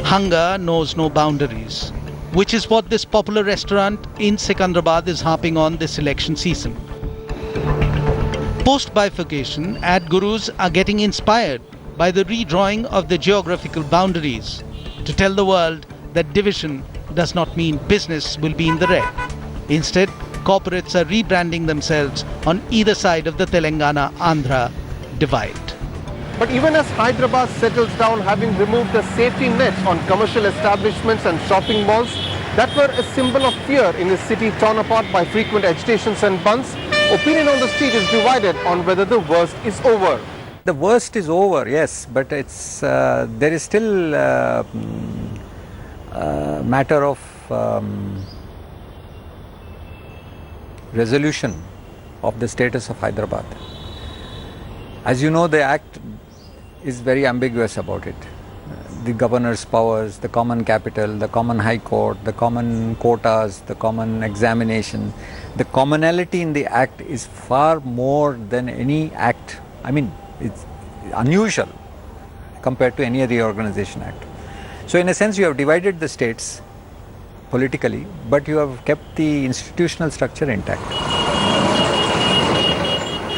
Hunger knows no boundaries, which is what this popular restaurant in Secunderabad is harping on this election season. Post-bifurcation, ad gurus are getting inspired by the redrawing of the geographical boundaries to tell the world that division does not mean business will be in the red. Instead, corporates are rebranding themselves on either side of the Telangana-Andhra divide. But even as Hyderabad settles down, having removed the safety net on commercial establishments and shopping malls that were a symbol of fear in a city torn apart by frequent agitations and bunts, opinion on the street is divided on whether the worst is over. The worst is over, yes, but it's there is still a matter of resolution of the status of Hyderabad. As you know, the Act is very ambiguous about it. The governor's powers, the common capital, the common high court, the common quotas, the common examination. The commonality in the Act is far more than any Act. I mean, it's unusual compared to any other organization Act. So in a sense, you have divided the states politically, but you have kept the institutional structure intact.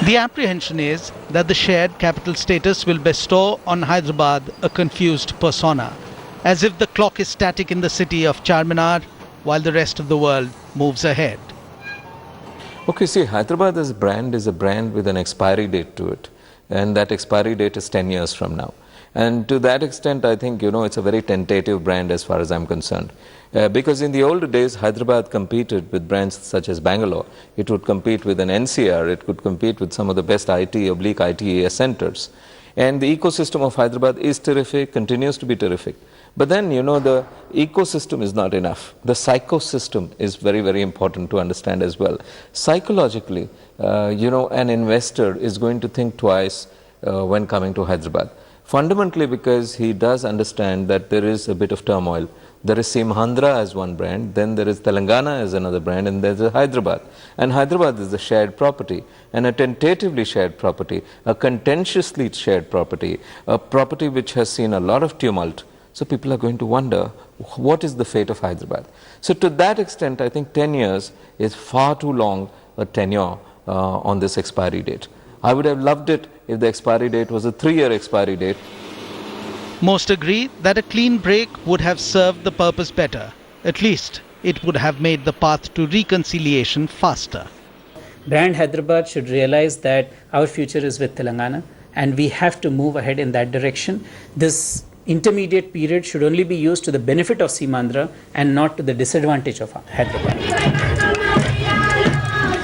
The apprehension is that the shared capital status will bestow on Hyderabad a confused persona, as if the clock is static in the city of Charminar while the rest of the world moves ahead. Okay, see, Hyderabad as a brand is a brand with an expiry date to it, and that expiry date is 10 years from now. And to that extent, I think, it's a very tentative brand as far as I'm concerned. Because in the old days, Hyderabad competed with brands such as Bangalore. It would compete with an NCR, it could compete with some of the best IT/ITES centers. And the ecosystem of Hyderabad is terrific, continues to be terrific. But then, the ecosystem is not enough. The psychosystem is very, very important to understand as well. Psychologically, an investor is going to think twice when coming to Hyderabad. Fundamentally because he does understand that there is a bit of turmoil. There is Simhandra as one brand, then there is Telangana as another brand, and there is Hyderabad. And Hyderabad is a shared property, and a tentatively shared property, a contentiously shared property, a property which has seen a lot of tumult. So people are going to wonder, what is the fate of Hyderabad? So to that extent, I think 10 years is far too long a tenure on this expiry date. I would have loved it if the expiry date was a 3-year expiry date. Most agree that a clean break would have served the purpose better. At least it would have made the path to reconciliation faster. Brand Hyderabad should realize that our future is with Telangana and we have to move ahead in that direction. This intermediate period should only be used to the benefit of Simandra and not to the disadvantage of Hyderabad.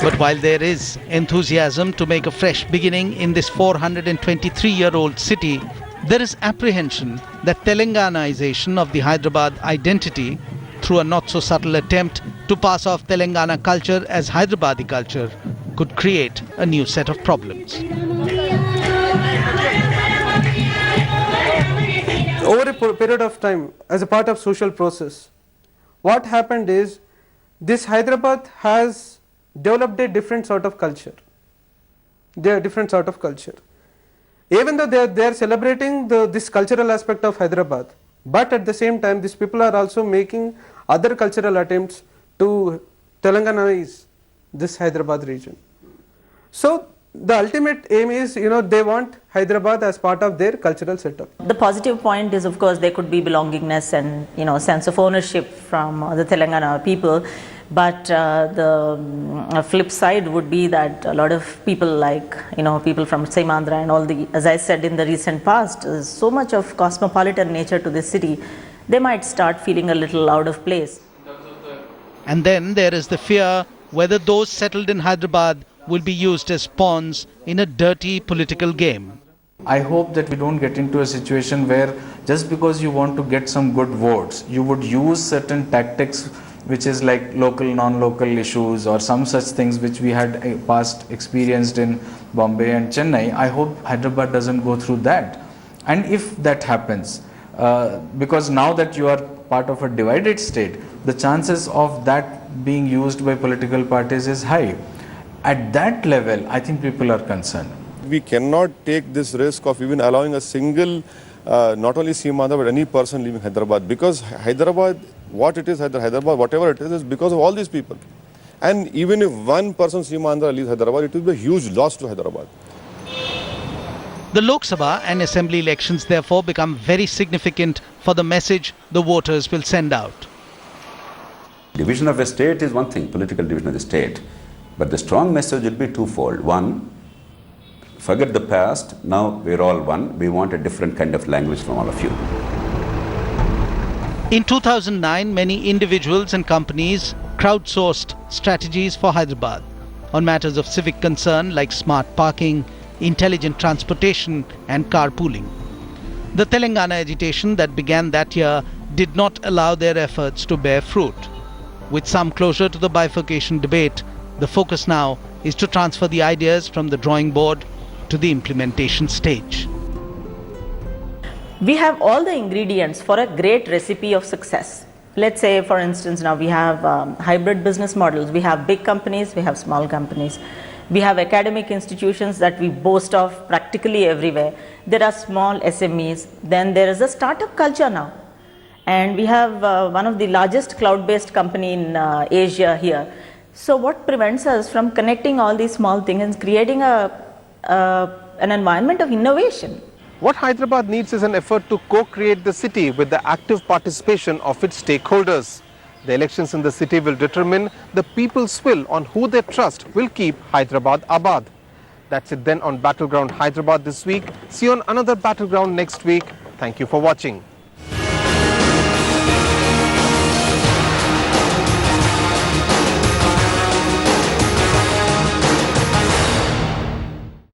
But while there is enthusiasm to make a fresh beginning in this 423-year-old city, there is apprehension that Telanganaization of the Hyderabad identity through a not-so-subtle attempt to pass off Telangana culture as Hyderabadi culture could create a new set of problems. Over a period of time, as a part of social process, what happened is this Hyderabad has developed a different sort of culture. They are different sort of culture. Even though they are celebrating this cultural aspect of Hyderabad, but at the same time these people are also making other cultural attempts to Telanganaize this Hyderabad region. So the ultimate aim is, they want Hyderabad as part of their cultural setup. The positive point is, of course, there could be belongingness and, sense of ownership from the Telangana people. But the flip side would be that a lot of people like, people from Simandra and all the, as I said in the recent past, so much of cosmopolitan nature to this city, they might start feeling a little out of place. And then there is the fear whether those settled in Hyderabad will be used as pawns in a dirty political game. I hope that we don't get into a situation where just because you want to get some good votes, you would use certain tactics which is like local, non-local issues or some such things which we had past experienced in Bombay and Chennai. I hope Hyderabad doesn't go through that. And if that happens, because now that you are part of a divided state, the chances of that being used by political parties is high. At that level, I think people are concerned. We cannot take this risk of even allowing a single not only Seemandhra but any person leaving Hyderabad, because Hyderabad, what it is, Hyderabad, whatever it is because of all these people. And even if one person Seemandhra leaves Hyderabad, it will be a huge loss to Hyderabad. The Lok Sabha and Assembly elections therefore become very significant for the message the voters will send out. Division of a state is one thing, political division of the state. But the strong message will be twofold. One, forget the past, now we're all one. We want a different kind of language from all of you. In 2009, many individuals and companies crowdsourced strategies for Hyderabad on matters of civic concern like smart parking, intelligent transportation and carpooling. The Telangana agitation that began that year did not allow their efforts to bear fruit. With some closure to the bifurcation debate, the focus now is to transfer the ideas from the drawing board to the implementation stage. We have all the ingredients for a great recipe of success. Let's say, for instance, now we have hybrid business models. We have big companies, we have small companies. We have academic institutions that we boast of practically everywhere. There are small SMEs. Then there is a startup culture now. And we have one of the largest cloud-based company in Asia here. So what prevents us from connecting all these small things and creating an environment of innovation? What Hyderabad needs is an effort to co-create the city with the active participation of its stakeholders. The elections in the city will determine the people's will on who they trust will keep Hyderabad Abad. That's it then on Battleground Hyderabad this week. See you on another Battleground next week. Thank you for watching.